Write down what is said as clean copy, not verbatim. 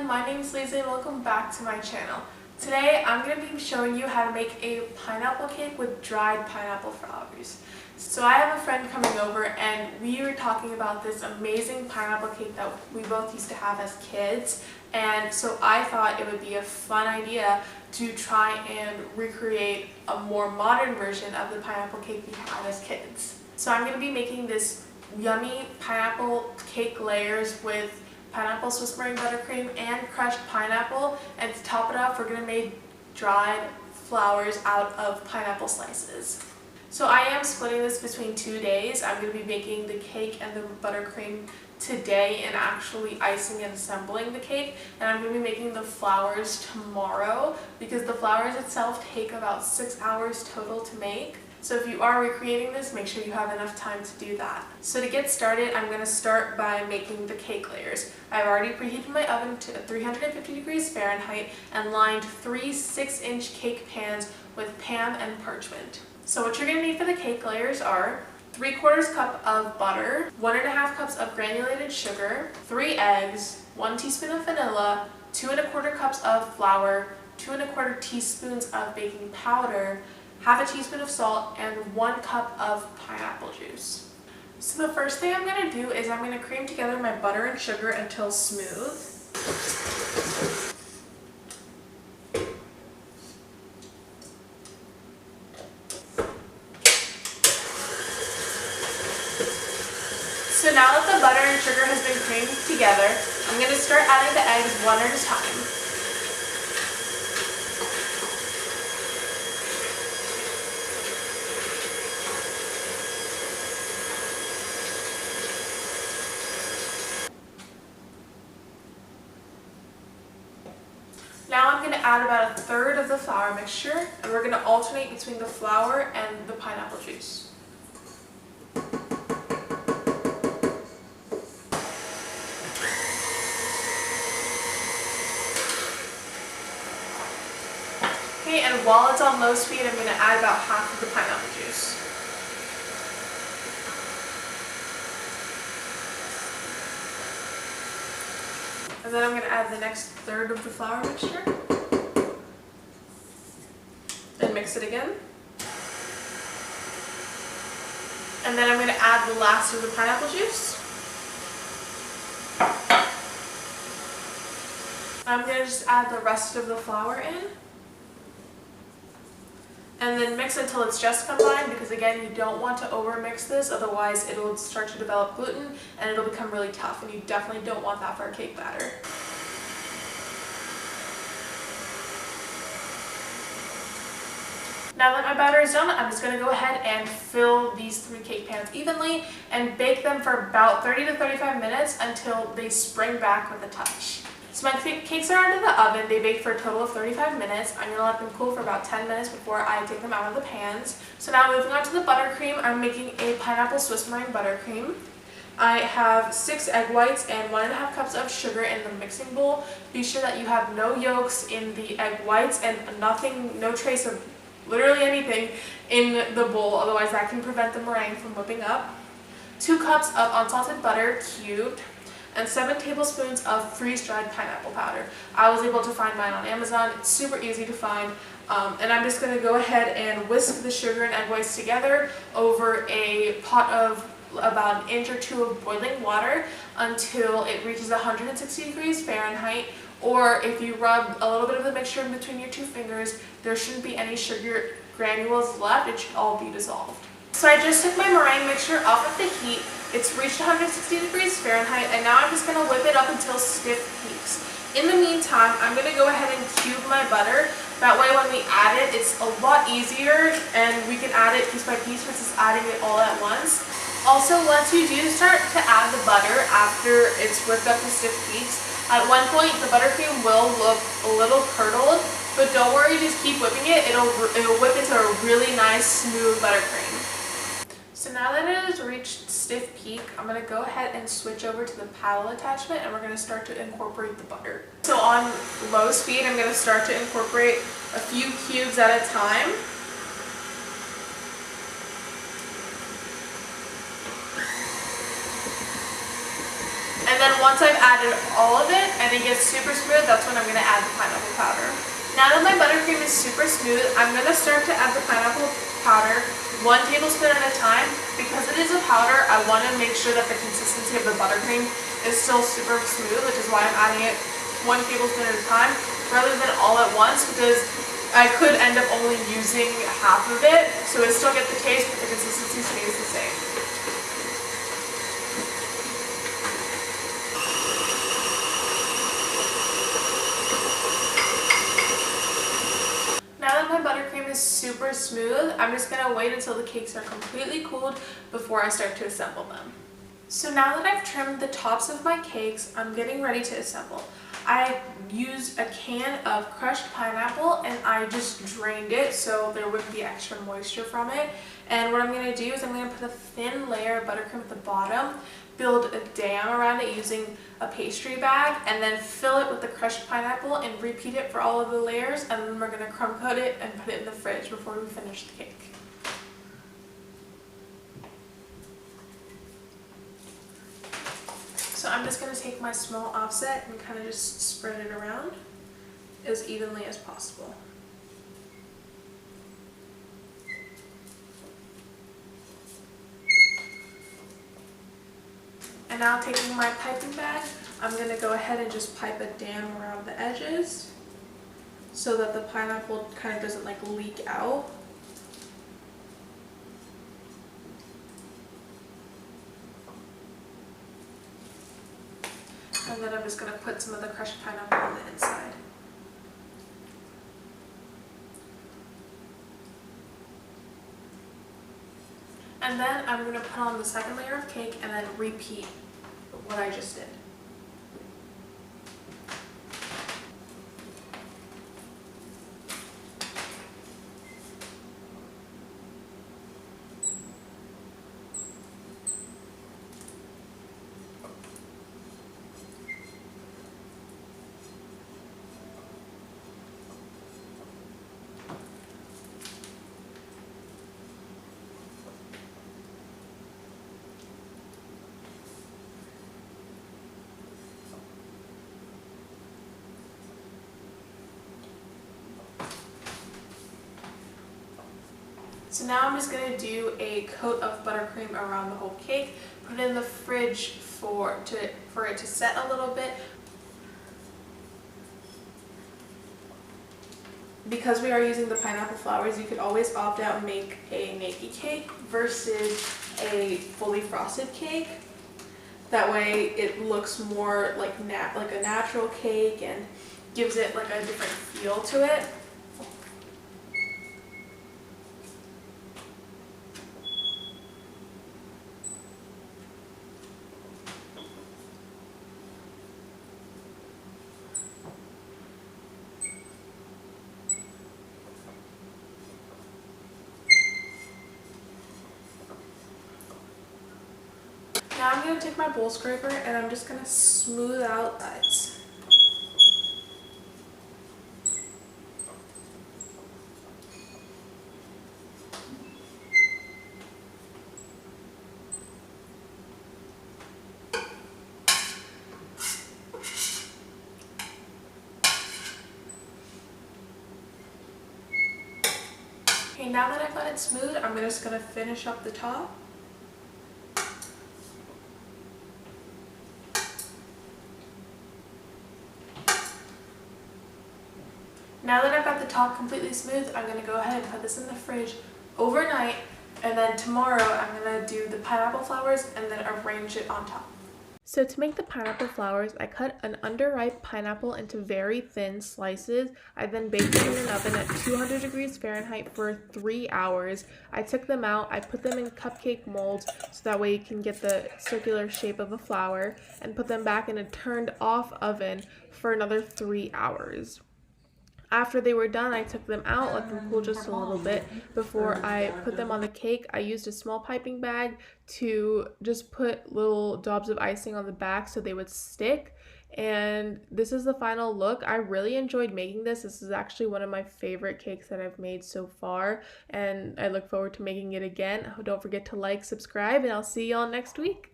everyone, my name is Lisa and welcome back to my channel. Today I'm going to be showing you how to make a pineapple cake with dried pineapple flowers. So I have a friend coming over and we were talking about this amazing pineapple cake that we both used to have as kids, and so I thought it would be a fun idea to try and recreate a more modern version of the pineapple cake we had as kids. So I'm going to be making this yummy pineapple cake layers with pineapple Swiss meringue buttercream and crushed pineapple, and to top it off we're going to make dried flowers out of pineapple slices. So I am splitting this between 2 days. I'm going to be making the cake and the buttercream today and actually icing and assembling the cake, and I'm going to be making the flowers tomorrow because the flowers itself take about 6 hours total to make. So if you are recreating this, make sure you have enough time to do that. So to get started, I'm going to start by making the cake layers. I've already preheated my oven to 350 degrees Fahrenheit and lined 3 6-inch cake pans with Pam and parchment. So what you're going to need for the cake layers are 3/4 cup of butter, 1.5 cups of granulated sugar, 3 eggs, 1 teaspoon of vanilla, 2 1/4 cups of flour, 2 1/4 teaspoons of baking powder, 1/2 teaspoon of salt, and 1 cup of pineapple juice. So the first thing I'm going to do is I'm going to cream together my butter and sugar until smooth. So now that the butter and sugar has been creamed together, I'm going to start adding the eggs one at a time. Now I'm going to add about 1/3 of the flour mixture, and we're going to alternate between the flour and the pineapple juice. Okay, and while it's on low speed, I'm going to add about 1/2 of the pineapple juice. And then I'm going to add the next 1/3 of the flour mixture and mix it again. And then I'm going to add the last of the pineapple juice. I'm going to just add the rest of the flour in. And then mix until it's just combined, because again, you don't want to overmix this, otherwise it'll start to develop gluten and it'll become really tough, and you definitely don't want that for a cake batter. Now that my batter is done, I'm just going to go ahead and fill these 3 cake pans evenly and bake them for about 30 to 35 minutes until they spring back with a touch. So my cakes are out of the oven. They bake for a total of 35 minutes. I'm going to let them cool for about 10 minutes before I take them out of the pans. So now moving on to the buttercream, I'm making a pineapple Swiss meringue buttercream. I have 6 egg whites and 1.5 cups of sugar in the mixing bowl. Be sure that you have no yolks in the egg whites and no trace of literally anything in the bowl, otherwise that can prevent the meringue from whipping up. 2 cups of unsalted butter cubed, and 7 tablespoons of freeze-dried pineapple powder. I was able to find mine on Amazon. It's super easy to find. And I'm just going to go ahead and whisk the sugar and egg whites together over a pot of about 1 inch or 2 of boiling water until it reaches 160 degrees Fahrenheit. Or if you rub a little bit of the mixture in between your 2 fingers, there shouldn't be any sugar granules left. It should all be dissolved. So I just took my meringue mixture off of the heat. It's reached 160 degrees Fahrenheit, and now I'm just going to whip it up until stiff peaks. In the meantime, I'm going to go ahead and cube my butter. That way when we add it, it's a lot easier and we can add it piece by piece versus adding it all at once. Also, once you do start to add the butter after it's whipped up to stiff peaks, at one point the buttercream will look a little curdled, but don't worry, just keep whipping it. It'll whip into a really nice smooth buttercream. So now that it has reached stiff peak, I'm going to go ahead and switch over to the paddle attachment, and we're going to start to incorporate the butter. So on low speed, I'm going to start to incorporate a few cubes at a time. And then once I've added all of it and it gets gets super smooth, that's when I'm going to add the pineapple powder. Now that my buttercream is super smooth, I'm going to start to add the pineapple powder 1 tablespoon at a time. Because it is a powder, I want to make sure that the consistency of the buttercream is still super smooth, which is why I'm adding it 1 tablespoon at a time rather than all at once, because I could end up only using half of it, so it still gets the taste, but the consistency stays the same. Now that my buttercream is super smooth, I'm just going to wait until the cakes are completely cooled before I start to assemble them. So now that I've trimmed the tops of my cakes, I'm getting ready to assemble. I used a can of crushed pineapple and I just drained it so there wouldn't be extra moisture from it. And what I'm going to do is I'm going to put a thin layer of buttercream at the bottom, build a dam around it using a pastry bag, and then fill it with the crushed pineapple and repeat it for all of the layers, and then we're going to crumb coat it and put it in the fridge before we finish the cake. So I'm just going to take my small offset and kind of just spread it around as evenly as possible. And now taking my piping bag, I'm going to go ahead and just pipe a dam around the edges so that the pineapple kind of doesn't like leak out. And then I'm just going to put some of the crushed pineapple on the inside. And then I'm going to put on the second layer of cake and then repeat what I just did. So now I'm just going to do a coat of buttercream around the whole cake, put it in the fridge for it to set a little bit. Because we are using the pineapple flowers, you could always opt out and make a naked cake versus a fully frosted cake. That way it looks more like a natural cake and gives it like a different feel to it. Now I'm going to take my bowl scraper and I'm just going to smooth out sides. Okay, now that I've got it smooth, I'm just going to finish up the top. Now that I've got the top completely smooth, I'm going to go ahead and put this in the fridge overnight, and then tomorrow I'm going to do the pineapple flowers and then arrange it on top. So to make the pineapple flowers, I cut an underripe pineapple into very thin slices. I then baked them in an oven at 200 degrees Fahrenheit for 3 hours. I took them out, I put them in cupcake molds so that way you can get the circular shape of a flower, and put them back in a turned off oven for another 3 hours. After they were done, I took them out, let them cool just a little bit before I put them on the cake. I used a small piping bag to just put little daubs of icing on the back so they would stick. And this is the final look. I really enjoyed making this. This is actually one of my favorite cakes that I've made so far, and I look forward to making it again. Don't forget to like, subscribe, and I'll see y'all next week.